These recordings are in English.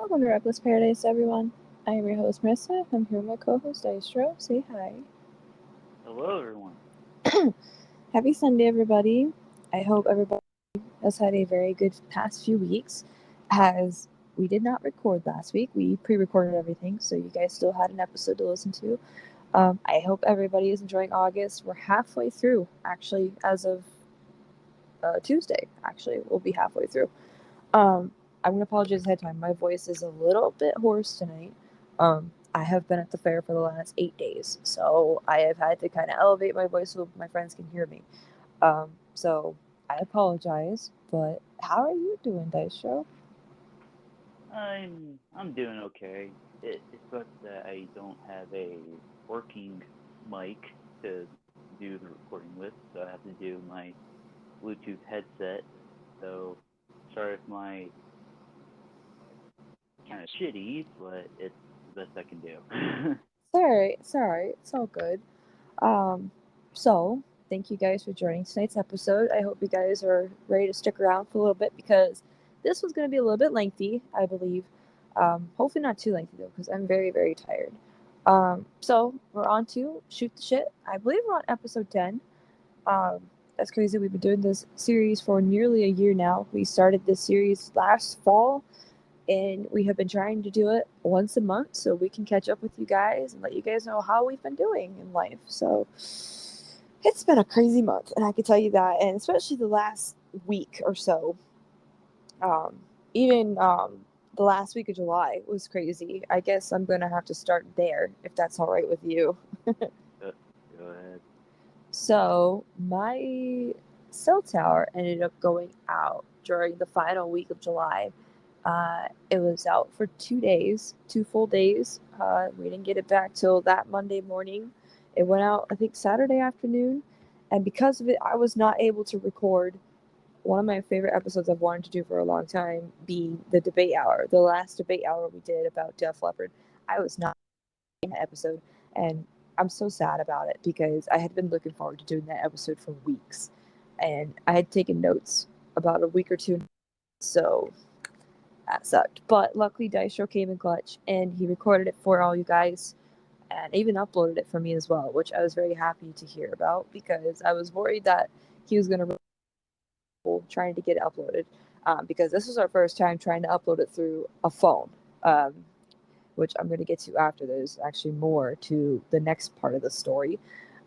Welcome to Reckless Paradise, everyone. I am your host, Marissa. I'm here with my co-host, Dystro. Say hi. Hello, everyone. Happy Sunday, everybody. I hope everybody has had a very good past few weeks, as we did not record last week. We pre-recorded everything, so you guys still had an episode to listen to. I hope everybody is enjoying August. We're halfway through, actually, as of Tuesday. Actually, we'll be halfway through. I'm gonna apologize ahead of time. My voice is a little bit hoarse tonight. I have been at the fair for the last 8 days, so I have had to kind of elevate my voice so my friends can hear me. So I apologize, but how are you doing, Dice Show? I'm doing okay. It's just that I don't have a working mic to do the recording with, so I have to do my Bluetooth headset. So sorry if my kind of shitty, but it's the best I can do. It's alright. It's alright. It's all good. Um, so thank you guys for joining tonight's episode. I hope you guys are ready to stick around for a little bit because this was going to be a little bit lengthy, I believe. Hopefully not too lengthy though, because I'm very, very tired. So we're on to shoot the shit. I believe we're on episode 10. Um, that's crazy. We've been doing this series for nearly a year now. We started this series last fall, and we have been trying to do it once a month so we can catch up with you guys and let you guys know how we've been doing in life. So it's been a crazy month, and I can tell you that, and especially the last week or so. Um, even the last week of July was crazy. I guess I'm gonna have to start there if that's all right with you. Go, go ahead. So my cell tower ended up going out during the final week of July. It was out for 2 days, 2 full days. We didn't get it back till that Monday morning. It went out, I think, Saturday afternoon. And because of it, I was not able to record one of my favorite episodes I've wanted to do for a long time, being the debate hour. The last debate hour we did about Def Leppard. I was not in that episode, and I'm so sad about it because I had been looking forward to doing that episode for weeks, and I had taken notes about a week or two, so that sucked. But luckily, Dystro came in clutch, and he recorded it for all you guys, and even uploaded it for me as well, which I was very happy to hear about because I was worried that he was going to trying to get it uploaded, because this was our first time trying to upload it through a phone. Um, which I'm going to get to after. There's actually more to the next part of the story.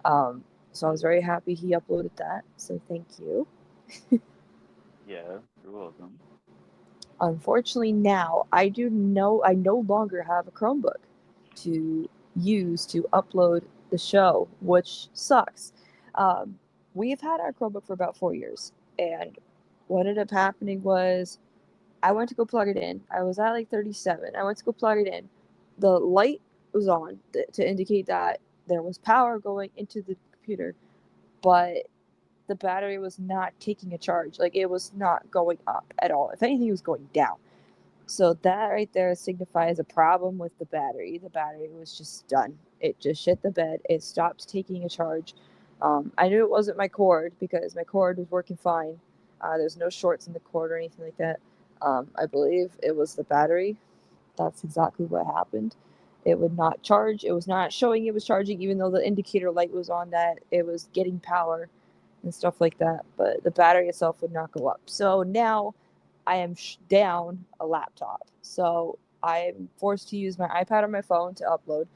So I was very happy he uploaded that. So thank you. Yeah, you're welcome. Unfortunately, now I no longer have a Chromebook to use to upload the show, which sucks. Um, we've had our Chromebook for about 4 years, and what ended up happening was I went to go plug it in. I was at like 37. I went to go plug it in. The light was on to indicate that there was power going into the computer, but the battery was not taking a charge. Like it was not going up at all. If anything, it was going down. So that right there signifies a problem with the battery. The battery was just done. It just shit the bed. It stopped taking a charge. I knew it wasn't my cord because my cord was working fine. There's no shorts in the cord or anything like that. I believe it was the battery. That's exactly what happened. It would not charge. It was not showing it was charging, even though the indicator light was on that it was getting power and stuff like that. But the battery itself would not go up. So now I am down a laptop. So I'm forced to use my iPad or my phone to upload.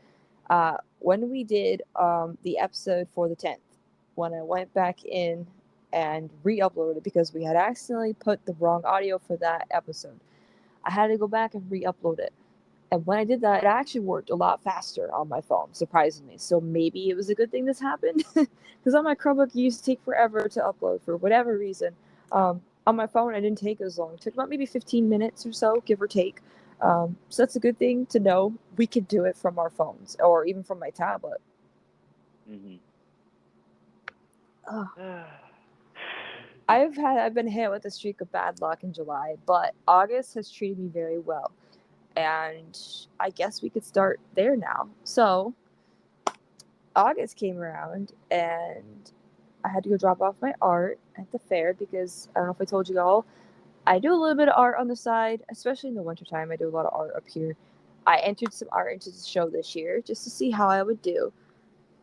When we did the episode for the 10th, when I went back in and re uploaded it because we had accidentally put the wrong audio for that episode, I had to go back and re upload it. And when I did that, it actually worked a lot faster on my phone, surprisingly. So maybe it was a good thing this happened. Because on my Chromebook, it used to take forever to upload for whatever reason. On my phone, I didn't take as long. It took about maybe 15 minutes or so, give or take. So that's a good thing to know. We could do it from our phones or even from my tablet. Mhm. Ugh. I've been hit with a streak of bad luck in July, but August has treated me very well, and I guess we could start there now. So August came around, and I had to go drop off my art at the fair because I don't know if I told you all, I do a little bit of art on the side, especially in the wintertime. I do a lot of art up here. I entered some art into the show this year just to see how I would do.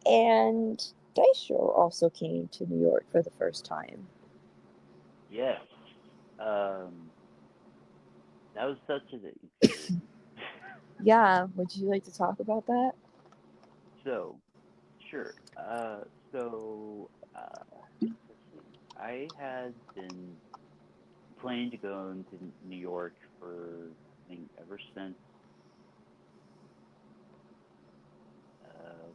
And Dystro also came to New York for the first time. Yes. Um, that was such an experience. Yeah, would you like to talk about that? So, sure. So, let's see. I had been planning to go into New York for, I think, ever uh,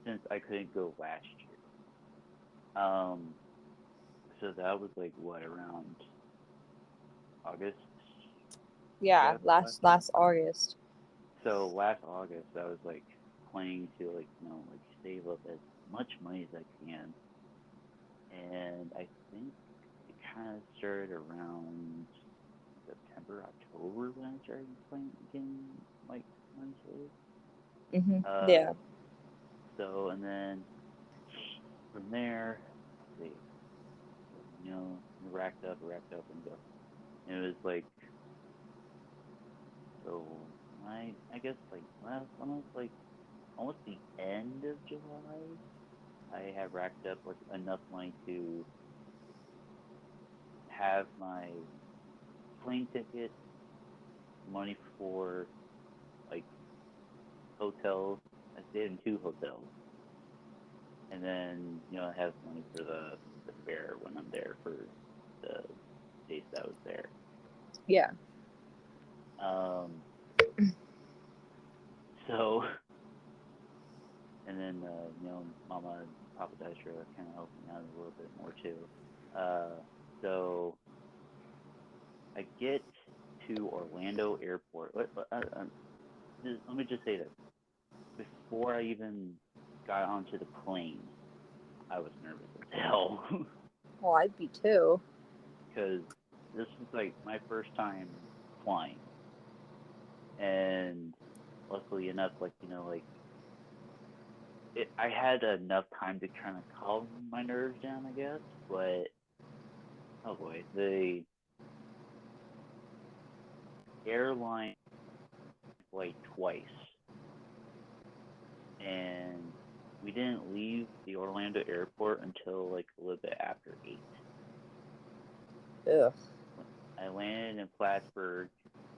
since I couldn't go last year. Um, so that was like what, around August, I Yeah, guess, last year. last August. So last August, I was like planning to like like save up as much money as I can, and I think it kind of started around September, October when I started playing getting like money saved. Uh, Yeah. and then from there, let's see, racked up, and go. And it was like so I guess like last almost the end of July, I had racked up like enough money to have my plane ticket, money for like hotels. I stayed in two hotels, and then I have money for the fare when I'm there for the days that I was there. Yeah. Um, so and then Mama and Papa Dystro kind of helped me out a little bit more too. Uh, so I get to Orlando Airport. Let me just say this: before I even got onto the plane, I was nervous as hell Well, I'd be too. because this was like my first time flying, and luckily enough, I had enough time to kind of calm my nerves down, I guess. But oh boy, the airline flight twice, and we didn't leave the Orlando airport until like a little bit after 8. Ugh. I landed in Plattsburgh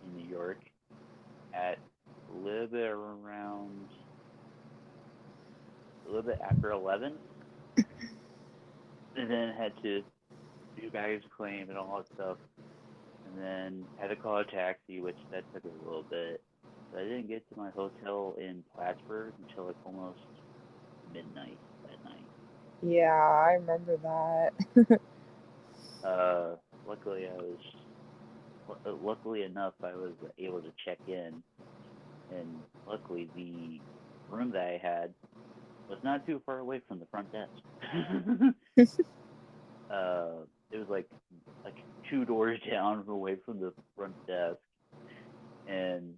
in New York at a little bit around a little bit after 11, and then had to do baggage claim and all that stuff, and then had to call a taxi, which that took a little bit. So I didn't get to my hotel in Plattsburgh until like almost midnight that night. Yeah, I remember that. Uh, luckily luckily enough, I was able to check in, and luckily the room that I had was not too far away from the front desk. It was like two doors down away from the front desk, and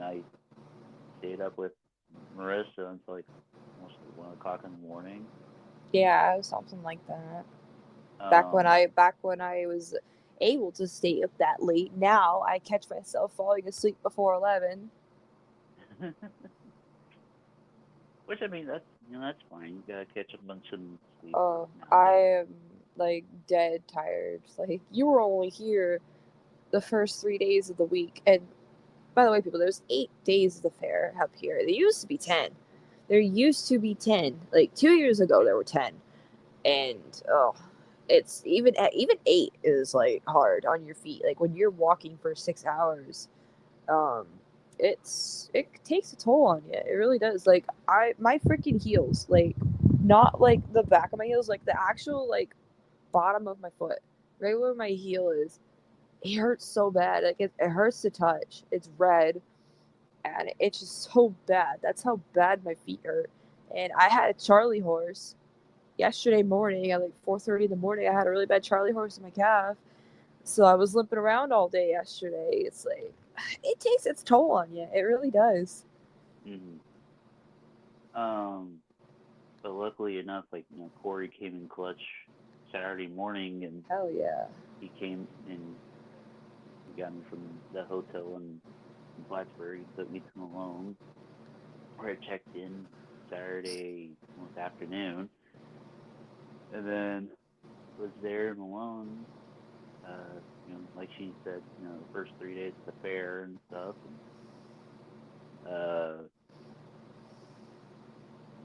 I stayed up with Marissa until like almost 1 o'clock in the morning. Yeah, something like that. Um, Back when I was able to stay up that late. Now I catch myself falling asleep before 11. which I mean that's fine. You gotta catch a bunch of sleep Oh, I nowadays. am like dead tired. Like you were only here the first 3 days of the week, and by the way, people, there's 8 days of the fair up here. There used to be 10. There used to be 10. Like 2 years ago, there were 10, and oh, it's even 8 is like hard on your feet. Like when you're walking for 6 hours, um, it takes a toll on you. It really does. Like my freaking heels, like not like the back of my heels, like the actual like bottom of my foot, right where my heel is. It hurts so bad. Like it hurts to touch. It's red, and it's just so bad. That's how bad my feet hurt. And I had a Charlie horse yesterday morning at like 4:30 in the morning. I had a really bad Charlie horse in my calf, so I was limping around all day yesterday. It's like it takes its toll on you. It really does. Hmm. Um, but luckily enough, Corey came in clutch Saturday morning, and Hell yeah. he came and he got me from the hotel in Plattsburgh. He took me to Malone, where I checked in Saturday almost afternoon, and then was there in Malone. Like she said, the first 3 days at the fair and stuff,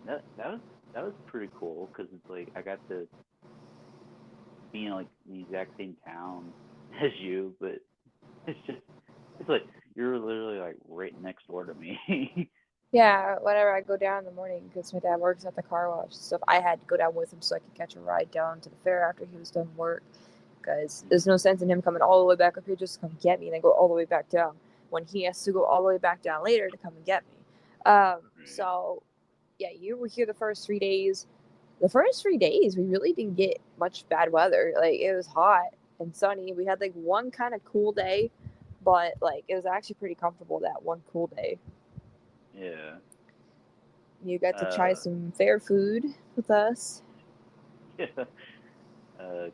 and that was pretty cool because it's like I got to be in like the exact same town as you, but it's like you're literally like right next door to me. Yeah, whenever I go down in the morning, because my dad works at the car wash and stuff, I had to go down with him so I could catch a ride down to the fair after he was done work. Because there's no sense in him coming all the way back up here just to come get me and then go all the way back down when he has to go all the way back down later to come and get me. Right. So, yeah, you were here the first 3 days. The first 3 days, we really didn't get much bad weather. Like, it was hot and sunny. We had, like, one kind of cool day, but, like, it was actually pretty comfortable that one cool day. Yeah. You got to try Uh, some fair food with us. yeah.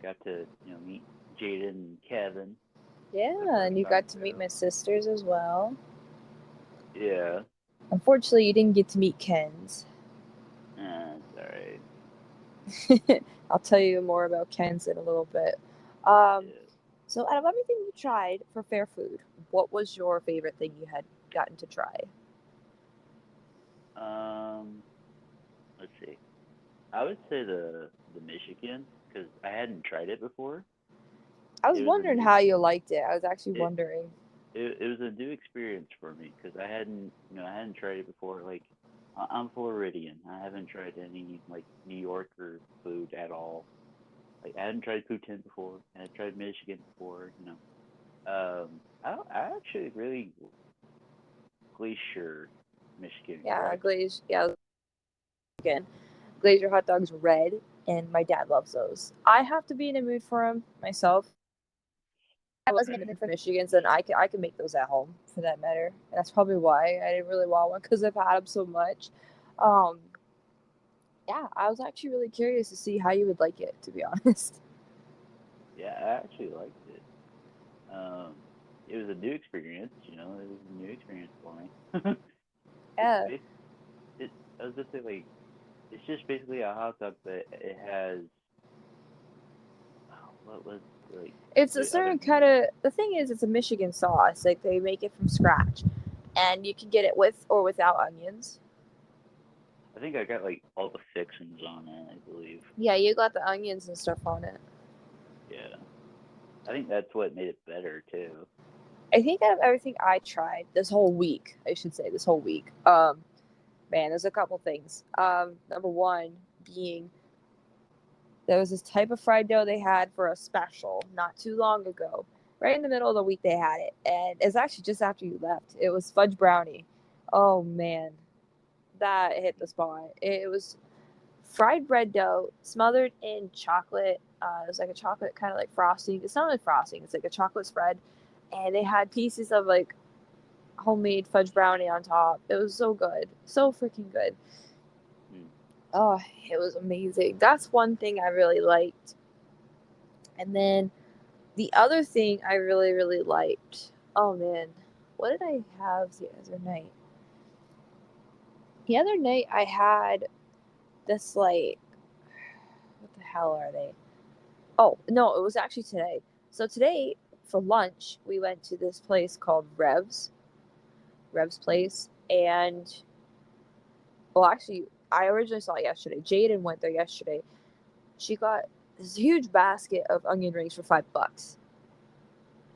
Got to meet Jaden and Kevin for the Yeah, first and you time got to meet too. my sisters as well. Yeah. Unfortunately, you didn't get to meet Ken's. It's alright. I'll tell you more about Ken's in a little bit. Um, Yeah. so, out of everything you tried for fair food, what was your favorite thing you had gotten to try? Um, let's see. I would say the Michigan because I hadn't tried it before. I was It was a wondering new how you liked it. I was actually it wondering. it was a new experience for me because I hadn't tried it before. Like I'm Floridian. I haven't tried any like New Yorker food at all. Like I hadn't tried poutine before. I had tried Michigan before. I actually really Glacier, Michigan, Yeah, correct? glaze. Yeah, again, glaze your hot dogs red, and my dad loves those. I have to be in a mood for them myself. I wasn't in the Right. mood for Michigans, and I can make those at home for that matter. And that's probably why I didn't really want one because I've had them so much. Um, yeah, I was actually really curious to see how you would like it. To be honest. Yeah, I actually liked it. Um, it was a new experience. It was a new experience for me. it's Yeah, bas- it. I was just say like it's just basically a hot dog, but it has what was like it's a the other certain kind meat. of. The thing is, it's a Michigan sauce. Like they make it from scratch, and you can get it with or without onions. I think I got like all the fixings on it. I believe. Yeah, you got the onions and stuff on it. Yeah, I think that's what made it better too. I think out of everything I tried this whole week, I should say this whole week, man, there's a couple things. Number one being there was this type of fried dough they had for a special not too long ago. Right in the middle of the week they had it, and it's actually just after you left. It was fudge brownie. Oh man, that hit the spot. It was fried bread dough smothered in chocolate. It was like a chocolate kind of like frosting. It's not really frosting. It's like a chocolate spread, and they had pieces of like homemade fudge brownie on top. It was so good, so freaking good. Mm. Oh, it was amazing. That's one thing I really liked. And then the other thing I really really liked. Oh man, what did I have the other night? The other night I had this like what the hell are they? Oh, no, it was actually today. So today for lunch, we went to this place called Rev's Mm. place. And, well, actually, I originally saw it yesterday. Jaden went there yesterday. She got this huge basket of onion rings for $5.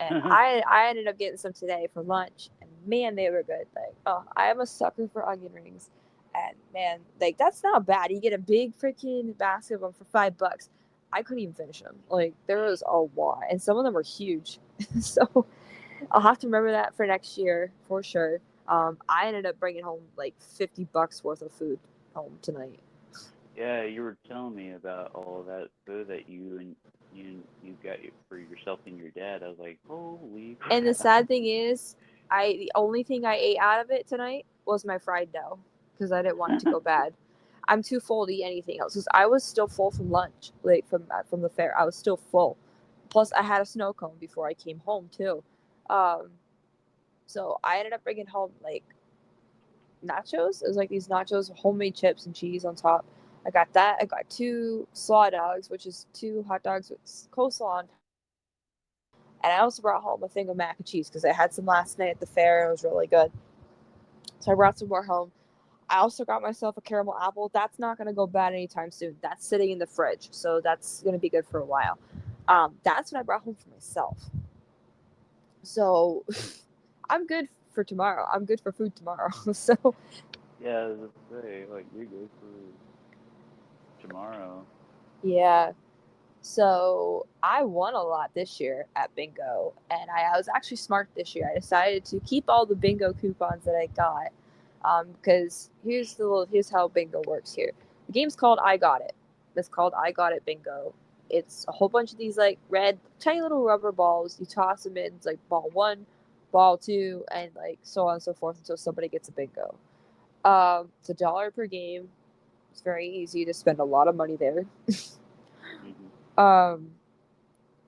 And I ended up getting some today for lunch. And man, they were good. Like, oh, I am a sucker for onion rings. And man, like, that's not bad. You get a big freaking basket of them for $5. I couldn't even finish them. Like, there was a lot. And some of them were huge. So I'll have to remember that for next year for sure. I ended up bringing home like $50 worth of food home tonight. Yeah, you were telling me about all of that food that you got for yourself and your dad. I was like, holy And the crap! sad thing is, the only thing I ate out of it tonight was my fried dough because I didn't want it to go bad. I'm too full to eat anything else because I was still full from lunch, like from the fair. I was still full. Plus, I had a snow cone before I came home too. Um, so I ended up bringing home like nachos. It was like these nachos, with homemade chips and cheese on top. I got that. I got 2 slaw dogs, which is 2 hot dogs with coleslaw on. And I also brought home a thing of mac and cheese because I had some last night at the fair and it was really good. So I brought some more home. I also got myself a caramel apple. That's not going to go bad anytime soon. That's sitting in the fridge, so that's going to be good for a while. That's what I brought home for myself. So I'm good for tomorrow. I'm good for food tomorrow. So Yeah, let's say like you're good for tomorrow. yeah. So I won a lot this year at bingo, and I was actually smart this year. I decided to keep all the bingo coupons that I got, because here's how bingo works here. The game's called I Got It. It's called I Got It Bingo. It's a whole bunch of these like red tiny little rubber balls. You toss them in. It's like ball one, ball two, and like so on and so forth until somebody gets a bingo. It's $1 per game. It's very easy to spend a lot of money there. Hmm. Um,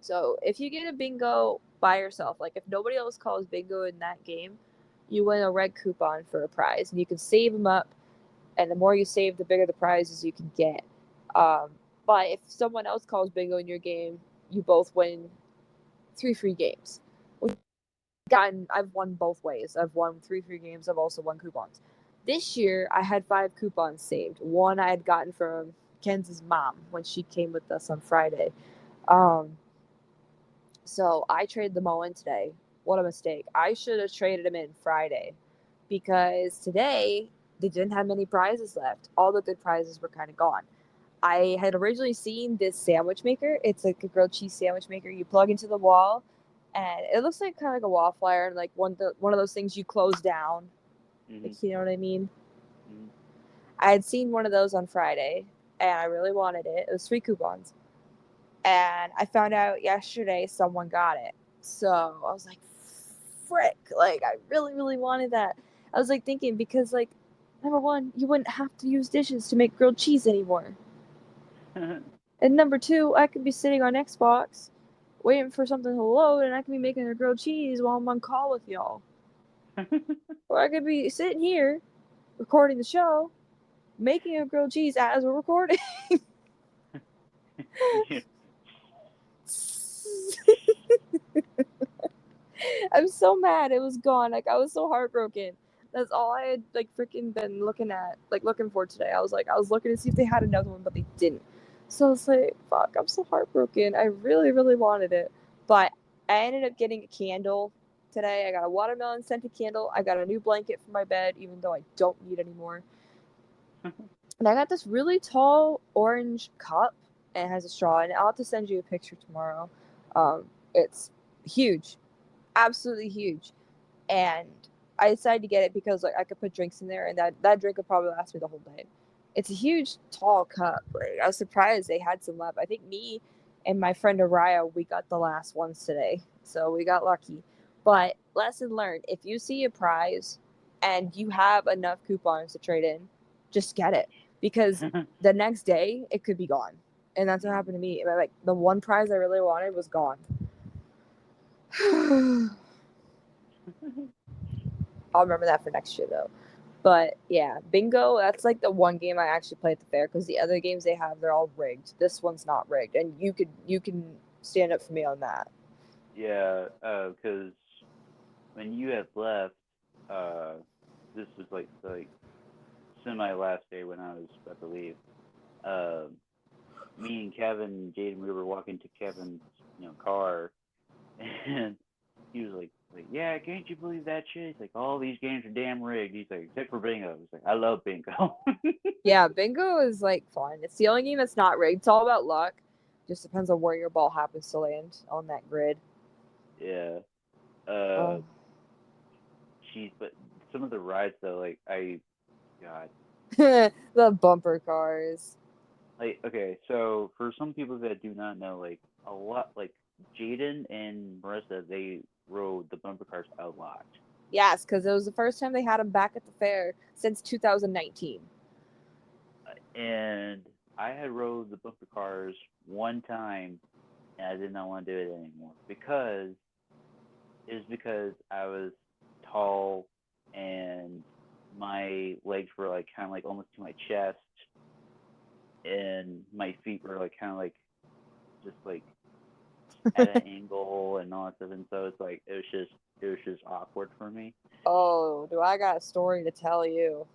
So if you get a bingo by yourself, like if nobody else calls bingo in that game, you win a red coupon for a prize, and you can save them up. And the more you save, the bigger the prizes you can get. Um, but if someone else calls bingo in your game, you both win 3 free games. I've won both ways. I've won 3 free games. I've also won coupons. This year, I had 5 coupons saved. One I had gotten from Kenz's mom when she came with us on Friday. Um, So I traded them all in today. What a mistake. I should have traded them in Friday because today they didn't have many prizes left. All the good prizes were kind of gone. I had originally seen this sandwich maker. It's like a grilled cheese sandwich maker. You plug into the wall, and it looks like kind of like a waffle iron, like one of those things you close down. Hmm. Like, you know what I mean? Hmm. I had seen one of those on Friday, and I really wanted it. It was 3 coupons, and I found out yesterday someone got it. So I was like, frick, like I really, really wanted that. I was like thinking because like number one, you wouldn't have to use dishes to make grilled cheese anymore. And number two, I could be sitting on Xbox waiting for something to load and I could be making a grilled cheese while I'm on call with y'all. Or I could be sitting here recording the show, making a grilled cheese as we're recording. Yeah. I'm so mad it was gone. Like I was so heartbroken. That's all I had like freaking been looking at, like looking for today. I was looking to see if they had another one, but they didn't. So I was like, fuck, I'm so heartbroken. I really, really wanted it. But I ended up getting a candle today. I got a watermelon scented candle. I got a new blanket for my bed, even though I don't need anymore. And I got this really tall orange cup and it has a straw in it. I'll have to send you a picture tomorrow. It's huge, absolutely huge. And I decided to get it because like I could put drinks in there, and that drink would probably last me the whole day. It's a huge, tall cup. Like, I was surprised they had some left. I think me and my friend Araya, we got the last ones today, so we got lucky. But lesson learned: if you see a prize and you have enough coupons to trade in, just get it because the next day it could be gone. And that's what happened to me. Like the one prize I really wanted was gone. I'll remember that for next year though. But yeah, bingo, that's like the one game I actually play at the fair because the other games they have, they're all rigged. This one's not rigged. And you can stand up for me on that. Yeah, because when you had left, uh, this was like semi last day when I was about to leave. Uh, Me and Kevin, Jaden, we were walking to Kevin's car, and he was like, yeah, can't you believe that shit? He's like, all these games are damn rigged. He's like, except for bingo. He's like, I love bingo. Yeah, bingo is like fun. It's the only game that's not rigged. It's all about luck. Just depends on where your ball happens to land on that grid. Yeah. Oh. Jeez, but some of the rides though, like God, The bumper cars. like okay, so for some people that do not know, like a lot, like Jaden and Marissa, they rode the bumper cars a lot. Yes, because it was the first time they had them back at the fair since 2019. And I had rode the bumper cars one time, and I did not want to do it anymore because I was tall and my legs were like kind of like almost to my chest, and my feet were like kind of like just like at an angle and all that stuff, and so it's like it was just awkward for me. Oh, do I got a story to tell you?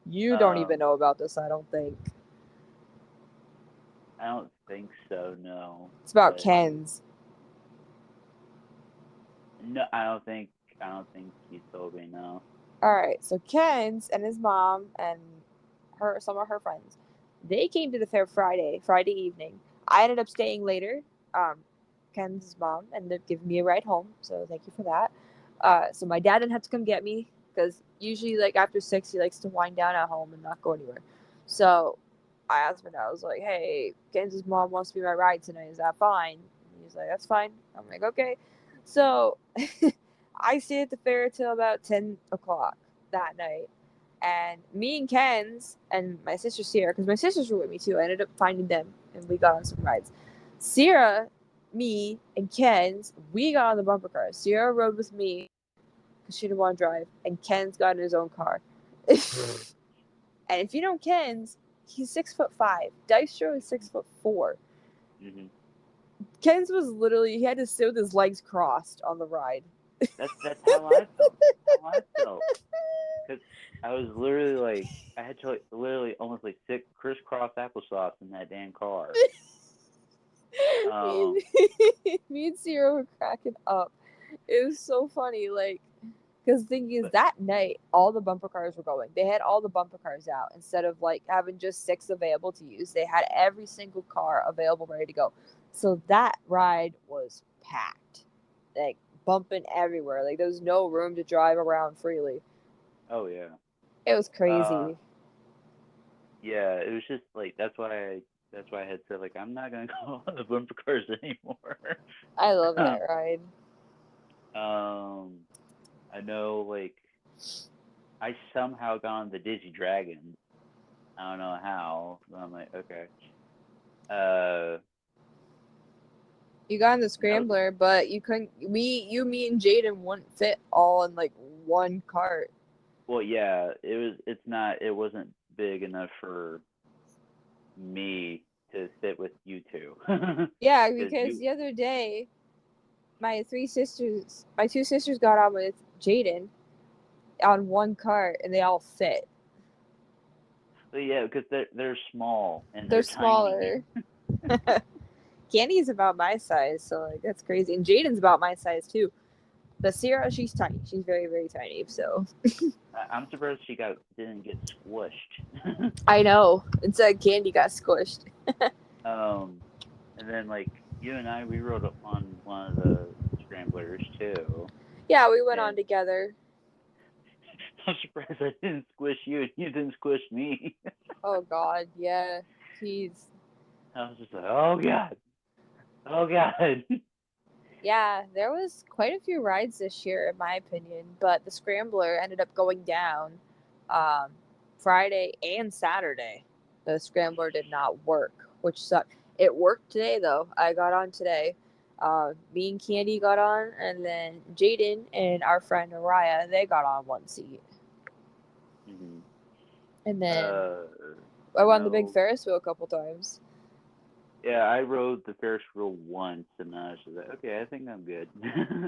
You don't even Um, know about this, I don't think. I don't think so, no. It's about But Ken's. no, I don't think he told me no. All right, so Ken's and his mom and some of her friends, they came to the fair Friday evening. I ended up staying later. Um, Ken's mom ended up giving me a ride home, so thank you for that. So my dad didn't have to come get me because usually like after 6 he likes to wind down at home and not go anywhere. So I asked my dad, I was like, "Hey, Ken's mom wants to be my ride tonight. Is that fine?" And he's like, "That's fine." I'm like, "Okay." So I stayed at the fair till about 10 o'clock that night. And me and Ken's and my sister Sierra, because my sisters were with me too, I ended up finding them and we got on some rides. Sierra, me, and Ken's, we got on the bumper car. Sierra rode with me because she didn't want to drive, and Ken's got in his own car. And if you know Ken's, he's 6'5". Dystro is 6'4". Hmm. Ken's was literally, he had to sit with his legs crossed on the ride. That's how I felt. That's how I felt. Cause I was literally like I had to like literally almost like sit crisscross applesauce in that damn car. me, Um, me and Sierra were cracking up. It was so funny, like, because the thing is, but that night, all the bumper cars were going. They had all the bumper cars out. Instead of, like, having just 6 available to use, they had every single car available ready to go. So that ride was packed. Like, bumping everywhere. Like, there was no room to drive around freely. oh yeah, It was uh, crazy. yeah. It was just like that's why I had said like I'm not gonna go on the bumper cars anymore. I love that ride. um, I know like I somehow got on the Digi Dragon. I don't know how, but I'm like okay. Uh, You got in the that was scrambler, but you couldn't. Me, and Jaden wouldn't fit all in like one cart. well, yeah. It was. It's not. It wasn't big enough for me to sit with you two Yeah, because because you. the other day, my two sisters got on with Jaden on one cart, and they all fit. But yeah, because they're small and They're they're tiny. smaller. Candy's about my size, so like that's crazy. And Jaden's about my size too. But Sierra, she's tiny. She's very, very tiny. So I'm surprised she didn't get squished. I know. Instead, Candy got squished. um, and then like you and I, we rode up on one of the scramblers too, Yeah, we went on and together. I'm surprised I didn't squish you and you didn't squish me. Oh God, yeah. Jeez. I was just like, oh god, oh god. Yeah, there was quite a few rides this year, in my opinion, but the Scrambler ended up going down um, Friday and Saturday. The Scrambler did not work, which sucked. It worked today, though. I got on today. Me and Candy got on, and then Jaden and our friend Araya, they got on one seat. Hmm. And then Uh, I I won the big know. Ferris wheel a couple times. Yeah, I rode the Ferris wheel once, and I was just like, okay, I think I'm good.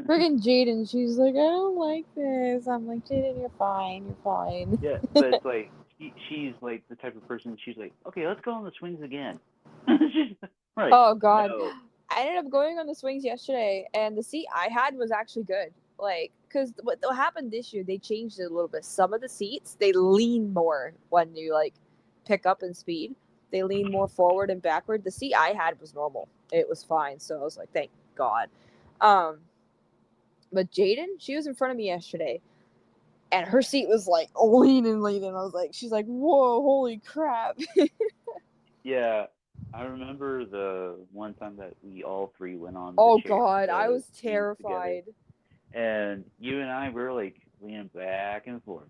Friggin' Jaden, she's like, I don't like this. I'm like, Jaden, you're fine. You're fine. Yeah, but it's like she's like the type of person. She's like, okay, let's go on the swings again. She's right. Oh God, No. I ended up going on the swings yesterday, and the seat I had was actually good. Like, cause what happened this year, they changed it a little bit. Some of the seats they lean more when you like pick up in speed. They lean more forward and backward. The seat I had was normal. It was fine. So I was like, thank God. Um, but Jaden, she was in front of me yesterday, and her seat was like leaning. I was like, she's like, whoa, holy crap. Yeah, I remember the one time that we all three went on the Oh chair, God, I the was swings together, terrified. and you and I were like leaning back and forth,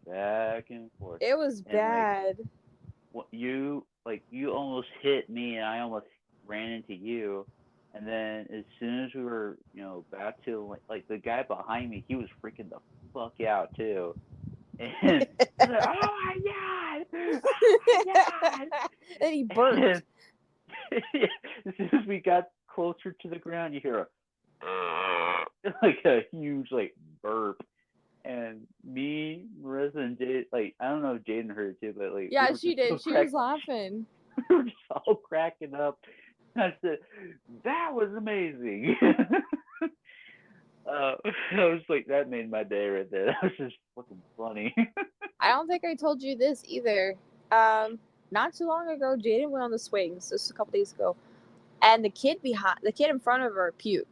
It was and like bad. you almost hit me, and I almost ran into you. And then as soon as we were, about to like the guy behind me, he was freaking the fuck out too. And he's like, "Oh my god! Oh my god!" And he burped. And as soon as we got closer to the ground, you hear like a huge like burp, and me, Marissa, and Jade, like I don't know if Jaden heard it too, but like we Yeah, were she just so did. She was laughing. we were just all cracking up. I said, "That was amazing." I was like, that made my day right there. That was just fucking funny. I don't think I told you this either. Not too long ago, Jaden went on the swings. This was a couple days ago, and the kid in front of her puked.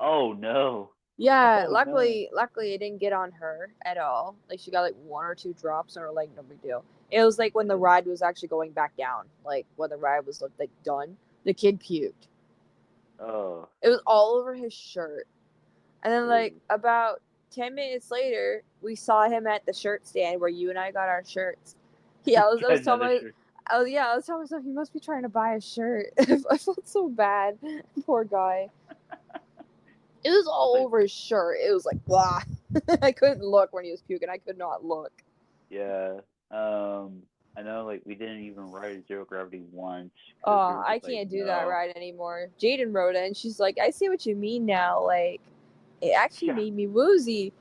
Oh no. Yeah, Oh no. luckily it didn't get on her at all. Like she got like one or two drops, and we're like, no big deal. It was like when the ride was actually going back down, like when the ride was like done, the kid puked. Oh. It was all over his shirt, and then like Ooh. about 10 minutes later, we saw him at the shirt stand where you and I got our shirts. Yeah, I was telling Another my, shirt. I was telling myself he must be trying to buy a shirt. I felt so bad, poor guy. It was I was all like, over his shirt. It was like blah. I couldn't look when he was puking. I could not look. yeah. I know, like we didn't even ride zero gravity once because we Oh, were I just like, can't do that no. ride anymore. Jaden wrote it, and she's like, "I see what you mean now. Like, it actually Yeah. made me woozy."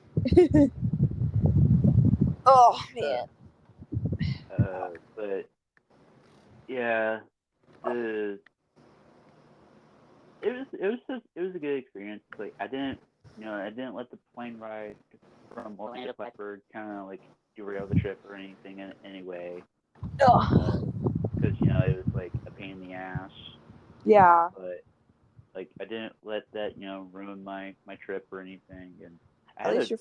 Oh man. But yeah, the it was a good experience. Like I didn't let the plane ride from Orlando to Plattsburgh kind of like derail the trip or anything in any way. Oh. Because it was like a pain in the ass, Yeah. but like I didn't let that ruin my trip or anything. And I At had least a you're.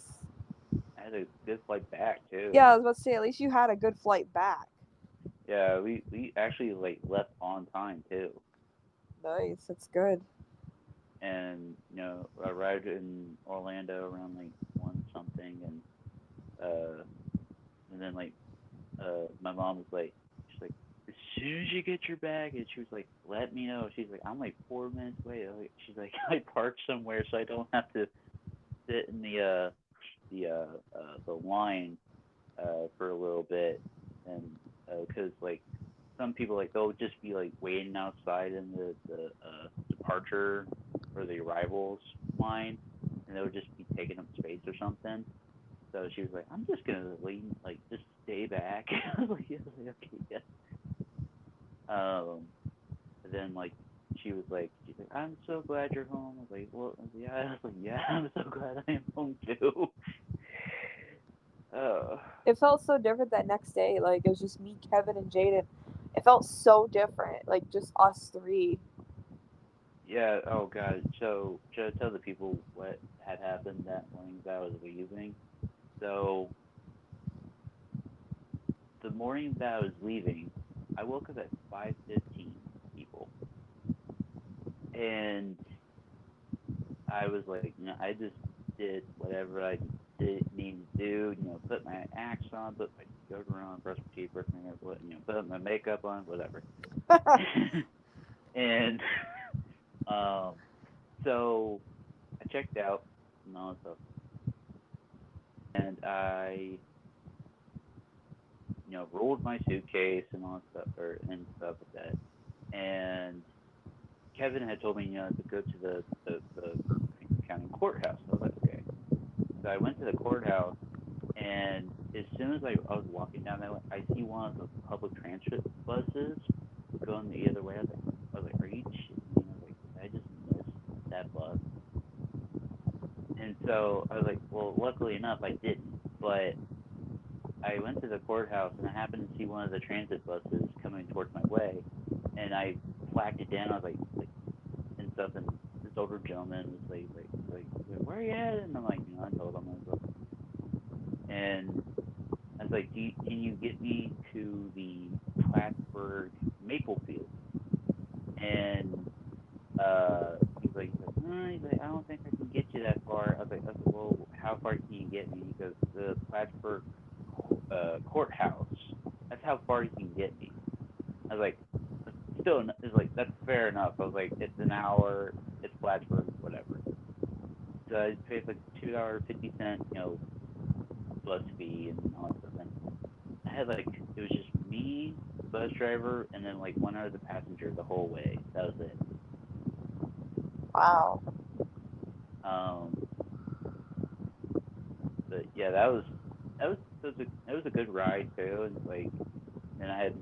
I had a good flight back too. Yeah, I was about to say. At least you had a good flight back. Yeah, we actually like left on time too. Nice. That's good. And I arrived in Orlando around like one something, uh and then like my mom was like, she's like, as soon as you get your baggage, she was like, let me know. She's like, I'm like 4 minutes away. She's like, I parked somewhere so I don't have to sit in the line for a little bit, and because like some people like they'll just be like waiting outside in the departure or the arrivals line, and they'll just be taking up space or something. So she was like, I'm just gonna lean, like just stay back. I was like, yeah, okay, yeah. Um, and then like she's like, I'm so glad you're home. I was like, well, yeah. I was like, yeah, I'm so glad I am home too. Uh, It felt so different that next day. Like it was just me, Kevin, and Jaden. It felt so different. Like just us three. yeah. Oh God. So should I tell the people what had happened that morning that I was leaving? So the morning that I was leaving, I woke up at 5:15. People, and I was like, I just did whatever I did need to do. Put my axe on, put my deodorant on, brush my teeth, brush my hair, put my makeup on, whatever. And um, so I checked out and all that stuff, and I rolled my suitcase and all that stuff, and stuff like that. And Kevin had told me, to go to the county courthouse. I was like, okay. So I went to the courthouse, and as soon as I was walking down that way, I see one of the public transit buses going the other way. I was like, are you shitting me? I was like, did I just miss that bus? And so I was like, well, luckily enough, I didn't. But I went to the courthouse, and I happened to see one of the transit buses coming towards my way, and I flagged it down. I was like and stuff, and this older gentleman was where are you at? And I'm like, I told him, I was like, and I was like, can you get me to the Plattsburgh Maple Field? And he's like, I don't think I can get you that far. I was like, well, how far can you get me? He goes, the Plattsburgh courthouse. that's how far you can get me. I was like, still, it's like that's fair enough. I was like, it's an hour, it's Plattsburgh, whatever. So I paid like $2.50, bus fee and all that stuff. And I had like it was just me, the bus driver, and then like one other passenger the whole way. That was it. Wow. Um, but yeah, that was a good ride too. And like, then I had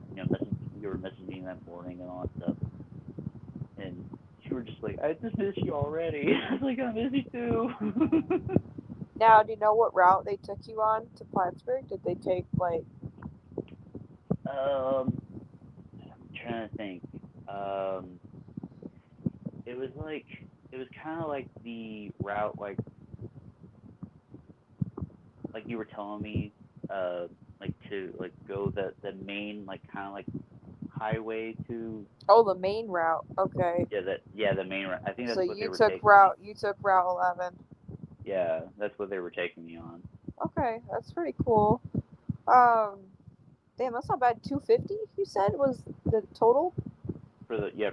you were messaging me that morning and all that stuff, and you were just like, I just miss you already. I was like, I miss you too. Now, do you know what route they took you on to Plattsburgh? Did they take like? I'm trying to think. Um, it was like it was kind of like the route like you were telling me, uh, like to like go the main like kind of like highway to Oh, the main route. Okay. the main route. I think So that's what they were taking me. You took Route 11. Yeah, that's what they were taking me on Okay, that's pretty cool. Um, damn, that's not bad. 250. You said was the total.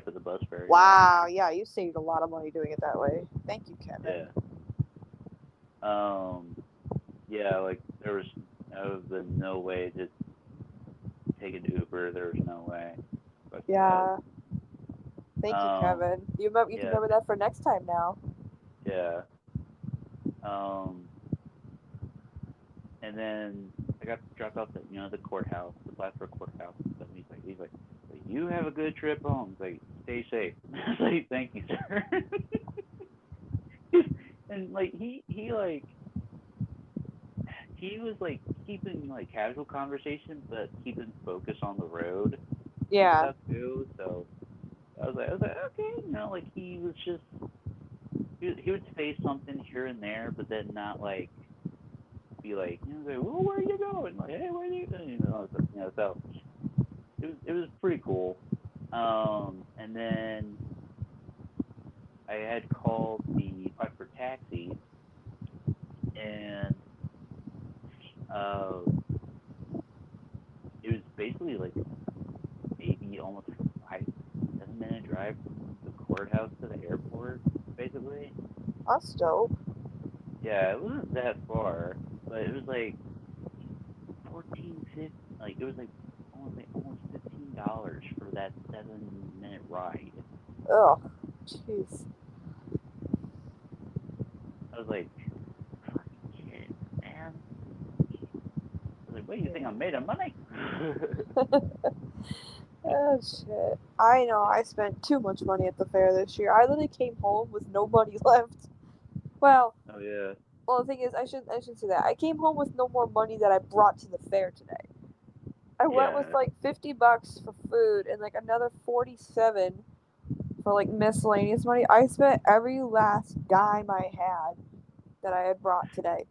for the bus fare. Yeah, Wow. Yeah, you saved a lot of money doing it that way. Thank you, Kevin. yeah. Um, yeah, like there was been no way to take an Uber. There was no way. But Yeah. Thank you, um, Kevin. You can yeah, remember that for next time now. yeah. Um, and then I got dropped off at the courthouse, the Plattsburgh courthouse and stuff. And he's like, well, you have a good trip home. He's like, stay safe. I was like, thank you, sir. And like he was like keeping like casual conversation, but keeping focus on the road and Yeah. stuff too. So I was like, okay, like he would say something here and there, but then not like be like, like, well, where are you going? Like, hey, where are you? So it was pretty cool. And then I had called the for taxis, and uh, it was basically like maybe almost like a 5-7 minute drive from the courthouse to the airport, basically. That's dope. Yeah, it wasn't that far, but it was like 14.50. Like it was like almost $15 for that 7 minute ride. Ugh. Jeez. I was like, fucking kidding, man. I was like, what do you think I'm Yeah. made of money? Oh shit. I know I spent too much money at the fair this year. I literally came home with no money left. Well, Oh yeah, the thing is I should say that. I came home with no more money that I brought to the fair today. I went with yeah. like $50 for food and like another 47 for like miscellaneous money. I spent every last dime I had that I had brought today.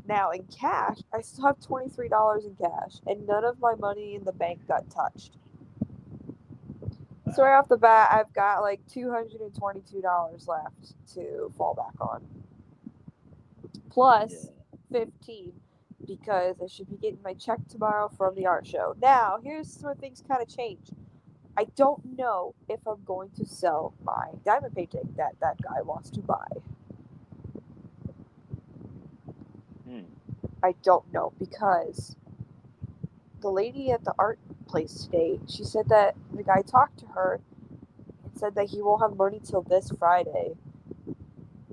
Now in cash, I still have $23 in cash, and none of my money in the bank got touched. So Wow. right off the bat, I've got like $222 left to fall back on, plus Yeah. 15 because I should be getting my check tomorrow from the art show. Now, here's where things kind of change. I don't know if I'm going to sell my diamond painting that guy wants to buy. Hmm. I don't know because the lady at the art place today, she said that the guy talked to her and said that he won't have money till this Friday.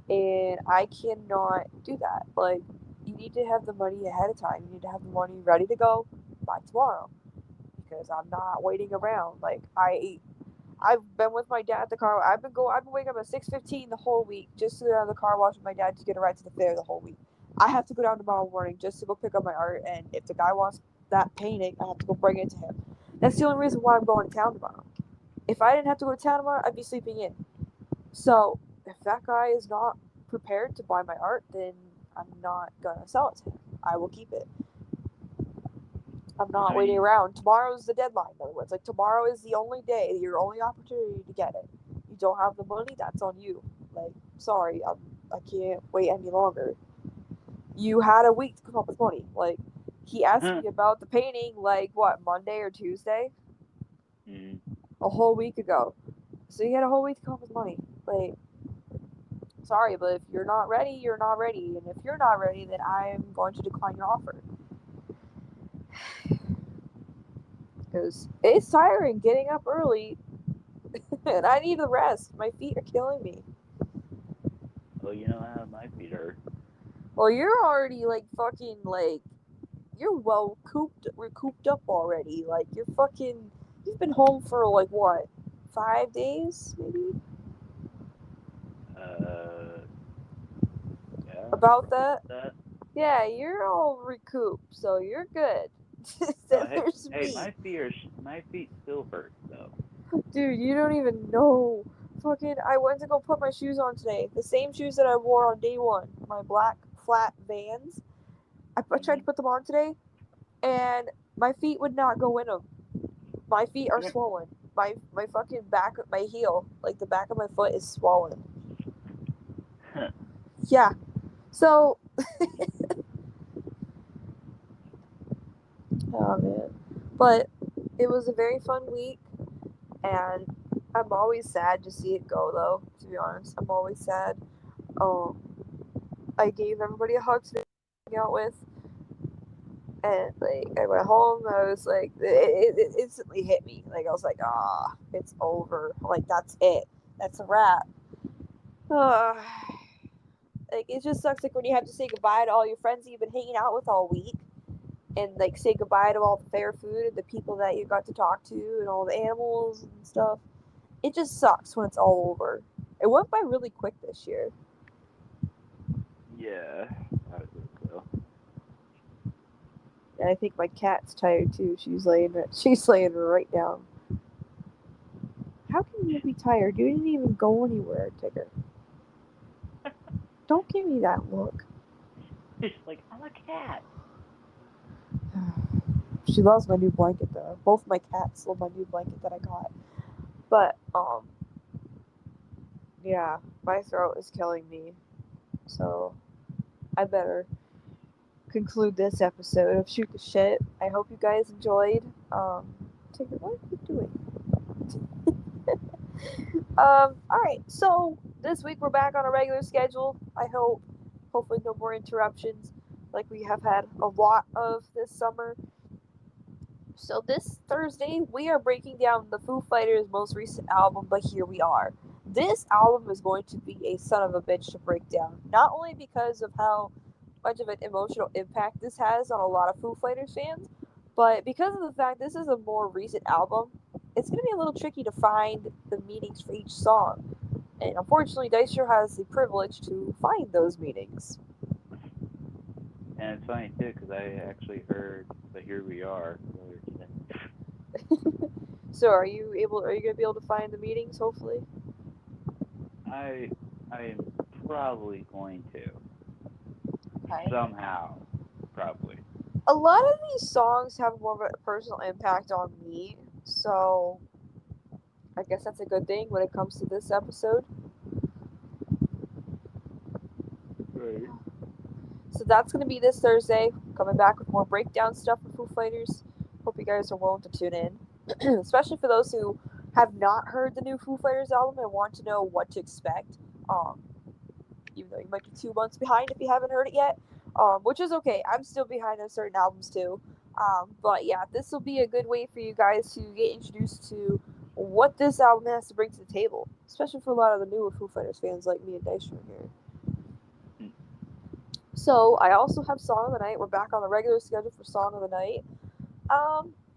And I cannot do that. Like, you need to have the money ahead of time. You need to have the money ready to go by tomorrow because I'm not waiting around. Like, I've been with my dad at the car. I've been waking up at 6:15 the whole week just to go down to the car wash with my dad to get a ride to the fair the whole week. I have to go down tomorrow morning just to go pick up my art, and if the guy wants that painting, I have to go bring it to him. That's the only reason why I'm going to town tomorrow. If I didn't have to go to town tomorrow, I'd be sleeping in. So if that guy is not prepared to buy my art, then I'm not gonna sell it to him. I will keep it. I'm I not waiting mean, around. Tomorrow's the deadline, in other words. Like, tomorrow is the only day, your only opportunity to get it. You don't have the money, that's on you. Like, sorry, I can't wait any longer. You had a week to come up with money. Like, He asked me about the painting, like, what, Monday or Tuesday? Mm. A whole week ago. So he had a whole week to come up with money. Like, sorry, but if you're not ready, you're not ready. And if you're not ready, then I'm going to decline your offer. Because it's tiring getting up early, and I need the rest. My feet are killing me. Oh, you know how my feet hurt. Well, you're already, like, fucking, like, you're well recouped up already. Like, you've been home for, like, what, 5 days, maybe? Uh, yeah, About something that? like that. Yeah, you're all recouped, so you're good. Oh, Then hey, there's hey, me. my feet still hurt though. Dude, you don't even know. Fucking, I went to go put my shoes on today. The same shoes that I wore on day one. My black flat Vans. I tried to Mhm. put them on today, and my feet would not go in them. My feet are swollen. My fucking back, my heel, like the back of my foot is swollen. Yeah. So, oh man. But it was a very fun week, and I'm always sad to see it go, though, to be honest. I'm always sad. Um, I gave everybody a hug today to hang out with, and like I went home. I was like, it instantly hit me. Like I was like, it's over. Like that's it. That's a wrap. Like it just sucks. Like when you have to say goodbye to all your friends that you've been hanging out with all week, and like say goodbye to all the fair food and the people that you got to talk to and all the animals and stuff. It just sucks when it's all over. It went by really quick this year. Yeah, I would think so. And I think my cat's tired too. She's laying right down. How can you be tired? You didn't even go anywhere, Tigger. Don't give me that look. It's like I'm a cat. She loves my new blanket though. Both my cats love my new blanket that I got. But yeah, my throat is killing me. So I better conclude this episode of Shoot the Shit. I hope you guys enjoyed. Tigger, what are you doing? Alright, so this week we're back on a regular schedule. I hope. Hopefully, no more interruptions like we have had a lot of this summer. So, this Thursday, we are breaking down the Foo Fighters' most recent album, But Here We Are. This album is going to be a son of a bitch to break down, not only because of how much of an emotional impact this has on a lot of Foo Fighters fans, but because of the fact this is a more recent album, it's going to be a little tricky to find the meanings for each song. And unfortunately, Dystro has the privilege to find those meanings. And it's funny too because I actually heard "But Here We Are" earlier today. So, are you going to be able to find the meanings, hopefully? I I am probably going to Okay. somehow, probably. A lot of these songs have more of a personal impact on me, so I guess that's a good thing when it comes to this episode. Right. So that's going to be this Thursday. Coming back with more breakdown stuff for Foo Fighters. Hope you guys are willing to tune in, especially for those who have not heard the new Foo Fighters album and want to know what to expect. Um, Even though you might be 2 months behind if you haven't heard it yet, which is okay. I'm still behind on certain albums too. But yeah, this will be a good way for you guys to get introduced to what this album has to bring to the table, especially for a lot of the newer Foo Fighters fans like me and Dystro here. Mm. So I also have Song of the Night. We're back on the regular schedule for Song of the Night.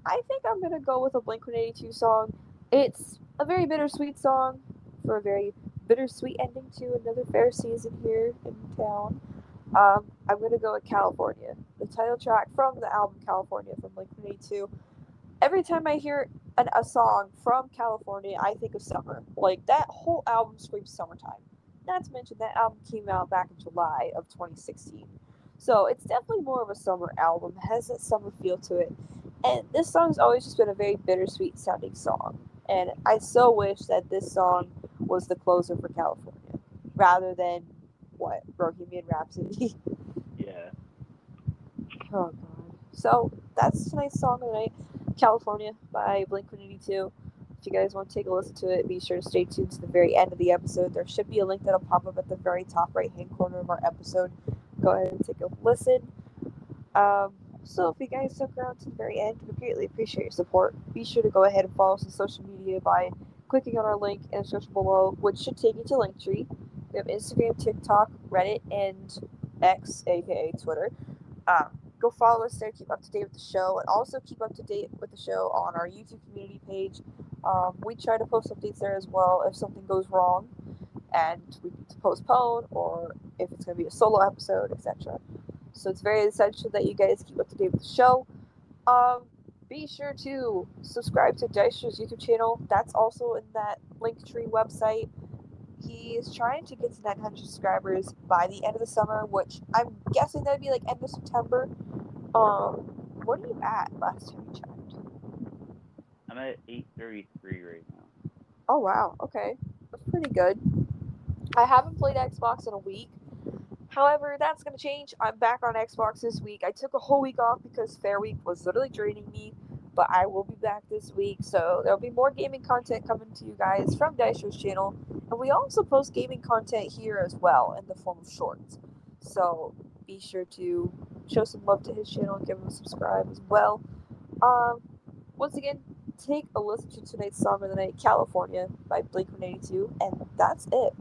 I think I'm gonna go with a Blink-182 song. It's a very bittersweet song for a very bittersweet ending to another fair season here in town. I'm gonna go with California, the title track from the album California from Blink-182. Every time I hear a song from California, I think of summer. Like that whole album screams summertime. Not to mention that album came out back in July of 2016. So it's definitely more of a summer album. It has that summer feel to it. And this song's always just been a very bittersweet sounding song. And I so wish that this song was the closer for California rather than what? Bohemian Rhapsody. Yeah. Oh god. So that's tonight's song of the night, California by Blink-182. If you guys want to take a listen to it, be sure to stay tuned to the very end of the episode. There should be a link that'll pop up at the very top right-hand corner of our episode. Go ahead and take a listen. So if you guys stuck around to the very end, we greatly appreciate your support. Be sure to go ahead and follow us on social media by clicking on our link in the description below, which should take you to Linktree. We have Instagram, TikTok, Reddit, and X, aka Twitter. Go follow us there, keep up to date with the show, and also keep up to date with the show on our YouTube community page. We try to post updates there as well if something goes wrong and we need to postpone, or if it's going to be a solo episode, etc. So it's very essential that you guys keep up to date with the show. Um, be sure to subscribe to Dystro's YouTube channel. That's also in that Linktree website. He is trying to get to 900 subscribers by the end of the summer, which I'm guessing that'd be like end of September. What are you at last time you checked? I'm at 833 right now. Oh wow, okay, that's pretty good. I haven't played Xbox in a week. However, that's going to change. I'm back on Xbox this week. I took a whole week off because Fair Week was literally draining me, but I will be back this week. So there'll be more gaming content coming to you guys from Dystro's channel. And we also post gaming content here as well in the form of shorts. So be sure to show some love to his channel and give him a subscribe as well. Um, Once again, take a listen to tonight's song of the night, California by Blink-182, and that's it.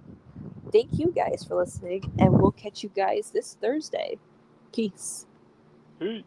Thank you guys for listening, and we'll catch you guys this Thursday. Peace. Peace.